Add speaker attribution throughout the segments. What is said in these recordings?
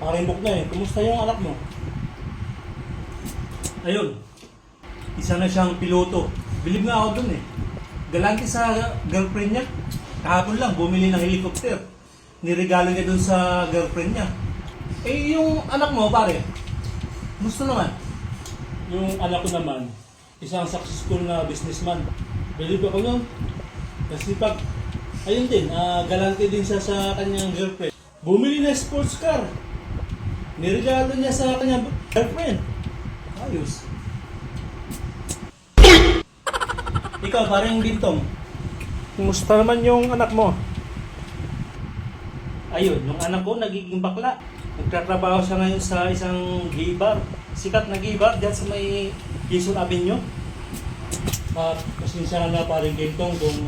Speaker 1: Pakarimbok na eh. Kumusta yung anak mo? Ayun. Isa na siyang piloto. Bilib nga ako dun eh. Galante sa girlfriend niya. Kahapon lang, bumili ng helicopter. Niregalo niya dun sa girlfriend niya. Eh, yung anak mo, pare, gusto naman. Yung anak ko naman, isang successful na businessman. Believe ako nun. Kasi pag, ayun din, galante din siya sa kanyang girlfriend. Bumili na sports car. Niregalo niya sa kanyang girlfriend. Ayos. Ikaw, parang bintong. Kumusta naman yung anak mo? Ayun, yung anak ko nagiging bakla. Nagtatrabaho siya ngayon sa isang gay bar. Sikat na gay bar dyan sa may Quezon Avenue. Pasensya na parang bintong kung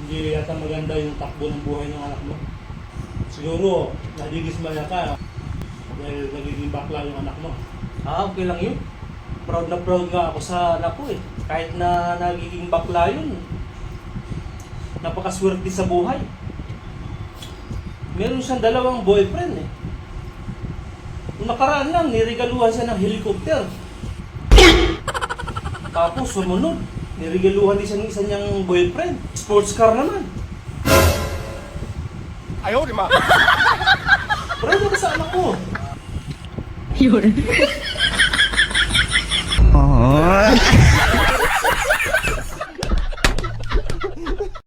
Speaker 1: hindi yata maganda yung takbo ng buhay ng anak mo. Siguro, nadigismaya ka dahil nagiging bakla yung anak mo. Okay lang yun. Proud na proud nga ako sa anak ko eh. Kahit na nagiging bakla yun, napakaswerte sa buhay. Meron siyang dalawang boyfriend eh. Nung nakaraan lang, niregaluhan siya ng helicopter. Tapos sumunod, niregaluhan din siya ng isa niyang boyfriend. Sports car naman.
Speaker 2: Ayaw, di ma.
Speaker 1: Proud ako sa anak ko.
Speaker 3: Yun.